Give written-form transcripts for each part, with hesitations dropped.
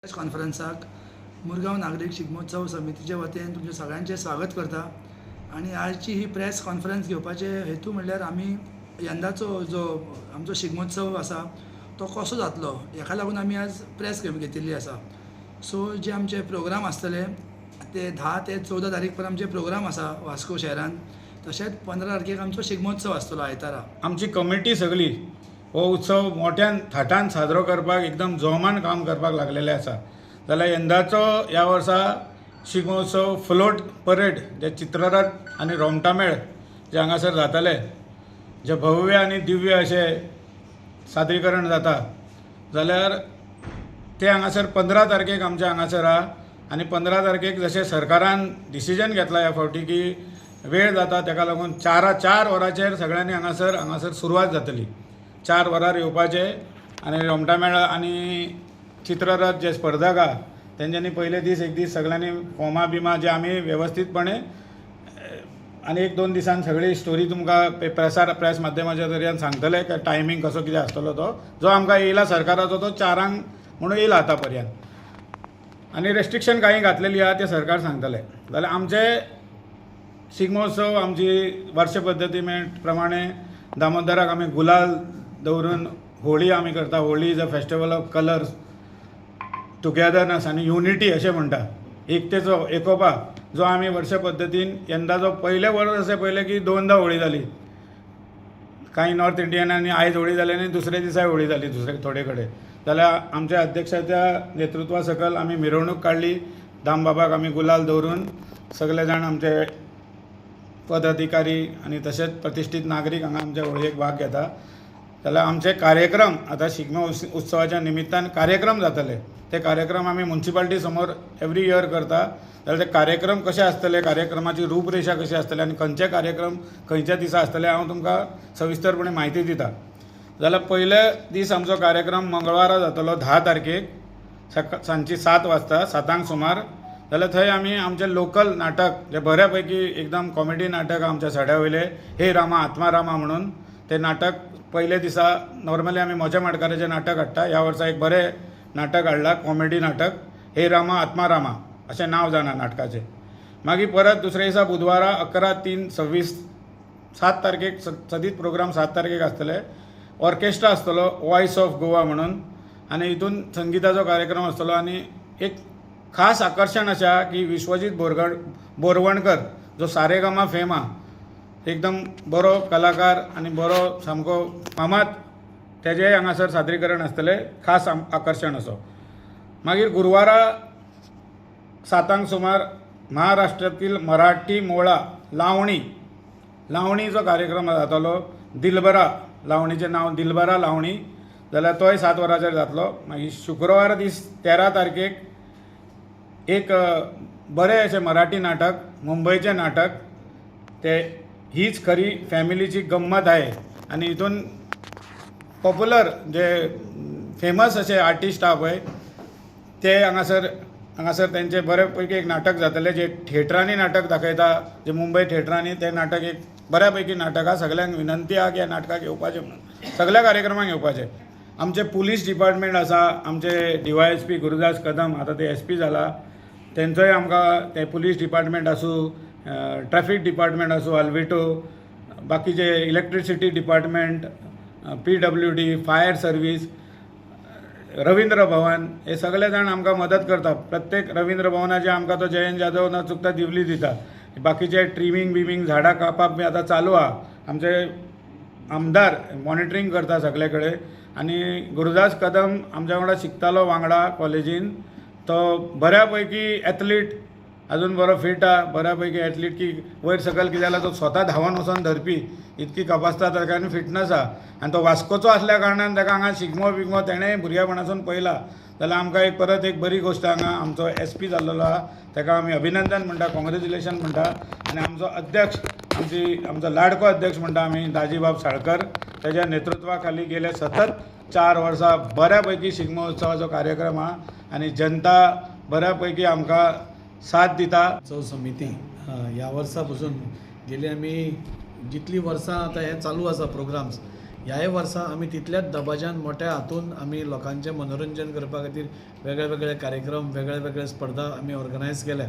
Press कॉन्फरन्साक Mormugao नागरिक शिगमोत्सव समितीचे वतीन तुमचे सगळ्यांचे स्वागत करता। आणि आजची ही प्रेस कॉन्फरन्स घेवपाचे हेतू म्हणल्यार आमी यंदाचो जो आमचो शिगमोत्सव आसा तो कसो जातलो हेका लागून आमी आज प्रेस घेतिल्ली आसा। सो जे आमचे प्रोग्राम आसतले ते 10 ते 14 तारीख पर्यंत आमचे प्रोग्राम आसा वास्को शहरान। तशेंच 15 तारखेक आमचो शिगमोत्सव आसतलो आयतारा। आमची कमिटी सगळी हो उत्सव मोठ्यान थाटान साजरो करपाक एकदम जोमान काम करपाक लागलेले आसा। जाल्यार यंदाचो ह्या वर्सा शिगमोत्सव फ्लोट परेड जे चित्ररथ आनी रोमटामेळ जे हांगासर जातले, जे भव्य आनी दिव्य अशे सादरीकरण जाता, जाल्यार ते हांगासर 15 तारखेक आमच्या हांगासर आहा। आनी 15 तारखेक जशें सरकारान डिसिजन घेतला ह्या फावटी की वेळ जाता ताका लागून 4 वरांचेर सगळ्यांनी हांगासर सुरवात जातली। 4 वरार येवपाचे आनी रोमटामेळ आनी चित्ररथ जे स्पर्धक आहा तेंच्यांनी पयले दीस एक दीस सगळ्यांनी फॉर्मां बिमां जे आमी वेवस्थीतपणे आनी 1-2 दिसान सगळी स्टोरी तुमकां प्रेस माध्यमाच्या जरियान सांगतले की टायमींग कसो कितें आसतलो तो जो आमकां येयला सरकाराचो तो 4 म्हणून येयला आतां पर्यंत। आनी रेस्ट्रिक्शन कांय घातलेली आहा ते सरकार सांगतले। जाल्यार आमचे शिगमोत्सव आमची वर्ष पद्दती प्रमाणे दामोदराक आमी गुलाल दवरून होळी आमी करता। Holi is a festival of colours, togetherness आनी युनिटी अशें म्हणटा, एकतेचो एकोपा जो आमी वर्ष पद्दतीन यंदाचो पयले वर्स अशें पयलें की 2दा होळी जाली। कांय नॉर्थ इंडियनांनी आयज होळी जाली आनी दुसरे दिसाय होळी जाली थोडे कडेन। जाल्यार आमच्या अध्यक्षाच्या नेतृत्वा सकल आमी मिरवणूक काडली, दामबाबाक आमी गुलाल दवरून सगळे जाण आमचे पदाधिकारी आनी तशेंच प्रतिश्ठीत नागरीक हांगा आमच्या होळयेक भाग घेता। जाल्यार आमचे कार्यक्रम आतां शिगमो उत्सवाच्या निमित्तान कार्यक्रम जातले, ते कार्यक्रम आमी म्युन्सिपालिटी समोर एवरी इयर करता। जाल्यार ते कार्यक्रम कशे आसतले, कार्यक्रमाची रूपरेषा कशी आसतली आनी खंयचे कार्यक्रम खंयच्या दिसा आसतले हांव तुमकां सविस्तरपणे म्हायती दिता। जाल्यार पयले दीस आमचो कार्यक्रम मंगळवारा जातलो 10 तारखेक सांजची 7 वाजता 7 सुमार। जाल्यार थंय आमी आमचे लोकल नाटक जे बऱ्यापैकी एकदम कॉमेडी नाटक आमच्या सड्या वयले हे रामा आत्मारामा म्हणून ते नाटक पयले दिसा नॉर्मली आमी मोच्या माडकाराचें नाटक हाडटा। ह्या वर्सा एक बरें नाटक हाडला, कॉमेडी नाटक, हे रामा आत्मारामा अशें नांव जाणा नाटकाचें। मागीर परत दुसरे दिसा बुधवारा 11/3/26 7 तारखेक सदीत प्रोग्राम 7 तारखेक आसतले। ऑर्केस्ट्रा आसतलो वॉयस ऑफ गोवा म्हणून, आनी हितून संगीताचो कार्यक्रम आसतलो। आनी एक खास आकर्शण अशें आहा की विश्वजीत बोरवणकर जो सारेगामा फेम आहा, एकदम बरो कलाकार आनी बरो सामको फामाद, तेजेय हांगासर सादरीकरण आसतलें, खास आकर्शण असो। मागीर गुरुवारा 7 सुमार महाराष्ट्रातील मराठी मोळा लावणीचो कार्यक्रम जातलो। दिलबरा लावणीचें नांव दिलबरा लावणी, जाल्यार तोय 7 वरांचेर जातलो। मागीर शुक्रवार दीस 13 तारखेक एक बरें अशें मराठी नाटक, मुंबयचें नाटक, ते हीच खरी फॅमिलीची गंमत आहे। आनी हितून पॉप्युलर जे फेमस अशे आर्टिस्ट आहा पळय ते हांगासर तेंचे बऱ्यापैकी एक नाटक जातलें जे थिएटरांनी नाटक दाखयता, जे मुंबय थिएटरांनी ते नाटक एक बऱ्यापैकी नाटक आहा। सगळ्यांक विनंती आहा की ह्या नाटकाक येवपाचें म्हणून, सगळ्या कार्यक्रमाक येवपाचें। आमचे पुलीस डिपार्टमेंट आसा, आमचे DYSP गुरुदास कदम आता ते SP जाला, तेंचोय आमकां ते पुलीस डिपार्टमेंट आसूं, ट्रॅफिक डिपार्टमेंट आसूं, अल्विटो, बाकीचे electricity department, PWD, fire service, Ravindra Bhavan, हे सगळे जाण आमकां मदत करता। प्रत्येक रवींद्र भवनाचे आमकां तो जयंत जाधव न चुकता दिवली दिता। बाकीचे ट्रिमींग झाडां कापप बी आतां चालू आहा। आमचे आमदार मॉनिटरींग करता सगळे कडेन। आनी गुरुदास कदम आमच्या वांगडा शिकतालो वांगडा कॉलेजीन, तो बऱ्यापैकी एथलीट, अजून बरो फिट आहा, बऱ्यापैकी एथलीट की वयर सकयल कितें जाल्यार तो स्वता धांवन वचोन धरपी इतकी कपासता ताका आनी फिटनस आहा। आनी तो वास्कोचो आसल्या कारणान ताका हांगा शिगमो बिगमो तेणेंय भुरग्यापणासून पयला। जाल्यार आमकां एक परत एक बरी गोश्ट हांगा आमचो SP जाल्लो आहा, ताका आमी अभिनंदन म्हणटा, कॉंग्रेच्युलेशन म्हणटा। आनी आमचो अध्यक्ष आमचो लाडको अध्यक्ष म्हणटा आमी दाजीबाब साळकर, तेज्या नेतृत्वा खाली गेले सतत 4 वर्सां बऱ्यापैकी शिगमो उत्सवाचो कार्यक्रम आहा आनी जनता बऱ्यापैकी आमकां साथ दिता। उत्सव समिती ह्या वर्सा पासून गेली आमी जितली वर्सां आतां हे चालू आसा प्रोग्राम्स, ह्याय वर्सा आमी तितल्याच दबाज्यान मोठ्या हातून आमी लोकांचें मनोरंजन करपा खातीर वेगळे वेगळे कार्यक्रम वेगळे वेगळे स्पर्धा आमी ऑर्गनायज केल्या.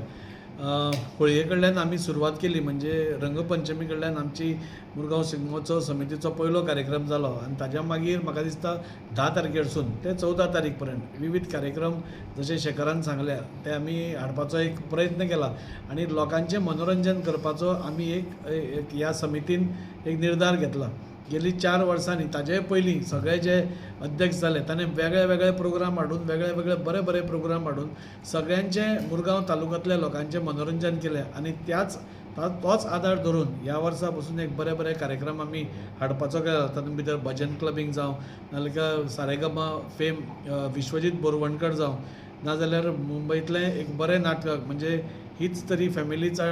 होळये कडल्यान आमी सुरवात केली, म्हणजे रंगपंचमी कडल्यान आमची मुरगांव शिगमोत्सव समितीचो पयलो कार्यक्रम जालो आनी ताज्या मागीर म्हाका दिसता 10 तारखेरसून ते 14 तारीख पर्यंत विविध कार्यक्रम जशे शेखरान सांगल्या ते आमी हाडपाचो एक प्रयत्न केला आनी लोकांचें मनोरंजन करपाचो आमी एक ह्या समितीन एक निर्धार घेतला. गेली 4 वर्सांनी ताजे पयलीं सगळे जे अध्यक्ष जाले ताणें वेगळे वेगळे प्रोग्राम हाडून वेगळे वेगळे बरे बरे प्रोग्राम हाडून सगळ्यांचें मुरगांव तालुक्यांतल्या लोकांचें मनोरंजन केलें आनी तोच आदार धरून ह्या वर्सा पासून एक बरे बरे कार्यक्रम आमी हाडपाचो केला. तातूंत भितर भजन क्लबींग जावं नाजाल्यार सारेगमा फेम विश्वजीत बोरवणकर जावं नाजाल्यार मुंबईतलें एक बरें नाटक म्हणजे हीच तरी फॅमिलीचा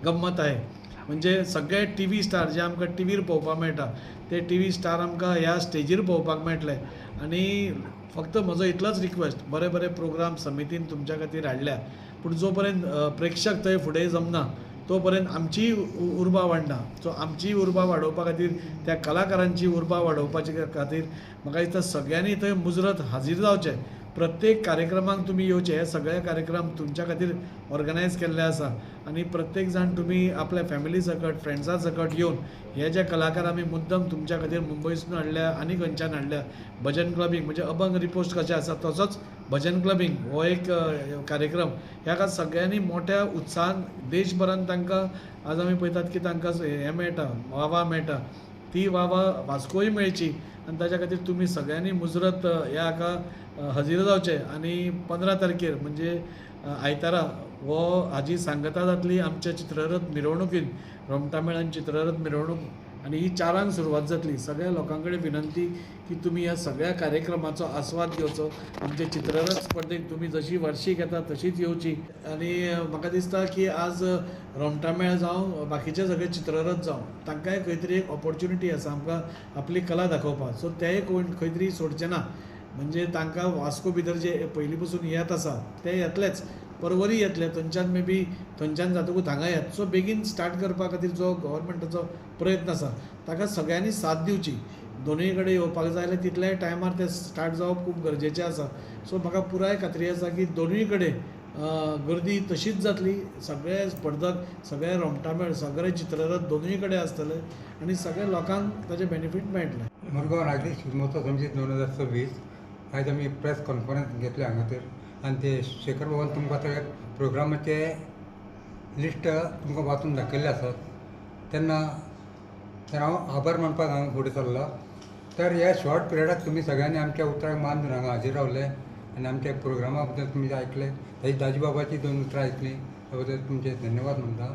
गम्मत आहे, म्हणजे सगळे टी स्टार जे आमकां टीव्हीर पळोवपाक मेळटा ते टी स्टार आमकां ह्या स्टेजीर पळोवपाक मेळटले. आनी फक्त म्हजो इतलोच रिक्वेस्ट, बरे बरे प्रोग्राम समितीन तुमच्या खातीर हाडल्या, पूण जो पर्यंत प्रेक्षक थंय फुडें जमना तो पर्यंत आमची उर्बा वाडना. सो आमची उर्बा वाडोवपा खातीर त्या कलाकारांची उर्बा वाडोवपाचे खातीर म्हाका दिसता सगळ्यांनी थंय मुजरत हाजीर जावचें. प्रत्येक कार्यक्रमाक तुमी येवचे. हे सगळे कार्यक्रम तुमच्या खातीर ऑर्गनायज केल्ले आसा आनी प्रत्येक जाण तुमी आपल्या फॅमिली सकट फ्रेंड्सां सकट येवन हे जे कलाकार आमी मुद्दम तुमच्या खातीर मुंबयसून हाडल्या आनी खंयच्यान हाडल्या, भजन क्लबींग म्हणजे अभंग रिपोस्ट कशें आसा तसोच भजन क्लबींग हो एक कार्यक्रम ह्या सगळ्यांनी मोठ्या उत्साहान देशभरान तांकां आज आमी पळयतात की तांकां हें मेळटा, वावा मेळटा, ती वावा वास्कोय मेळची आनी ताच्या खातीर तुमी सगळ्यांनी मुजरत ह्या हाका हजीर जावचे. आनी 15 तारखेर म्हणजे आयतारा हाजी सांगता जातली आमच्या चित्ररथ मिरवणुकीन, रोमटामेळान चित्ररथ मिरवणूक आनी ही 4 सुरवात जातली. सगळ्या लोकां कडेन विनंती की तुमी ह्या सगळ्या कार्यक्रमाचो आस्वाद घेवचो. आमचे चित्ररथ स्पर्धेक तुमी जशी वार्षिक येता तशीच येवची. आनी म्हाका दिसता की आज रोमटामेळ जावं बाकीचे सगळे चित्ररथ जावं तांकांय खंय तरी एक ऑपॉर्च्युनिटी आसा आमकां आपली कला दाखोवपाक. सो तेय खंय तरी सोडचे ना. म्हणजे तांकां वास्को भितर जे पयलीं पसून येत आसा ते येतलेच, परवरी येतले, थंयच्यान मे बी थंयच्यान जातकूच हांगा येत. सो बेगीन स्टार्ट करपा खातीर जो गव्हर्मेंटाचो प्रयत्न आसा ताका सगळ्यांनी साथ दिवची. दोनूय कडेन येवपाक जाय जाल्यार तितल्याय टायमार ते स्टार्ट जावप खूब गरजेचें आसा. सो म्हाका पुराय खात्री आसा की दोनूय कडेन गर्दी तशीच जातली. सगळे स्पर्धक, सगळे रोमटामेळ, सगळे चित्ररथ दोनूय कडेन आसतले आनी सगळ्या लोकांक ताजें बेनिफीट मेळटलें. मुरगांव नागरीक शिगमोत्सव समिती 2026 आयज आमी प्रेस कॉन्फरन्स घेतले हांगासर आनी ते शेखर भवन तुमकां सगळे प्रोग्रामाचे लिस्ट तुमकां वाचून दाखयल्ले आसात. तेन्ना हांव आभार मानपाक हांगा फुडें सरलो. तर ह्या शॉर्ट पिरियडाक तुमी सगळ्यांनी आमच्या उतराक मान दिवन हांगा हाजीर रावले आनी आमच्या प्रोग्रामा बद्दल तुमी आयकले. ताजी दाजी बाबाची 2 उतरां आयकलीं त्या बद्दल तुमचे धन्यवाद म्हणटा.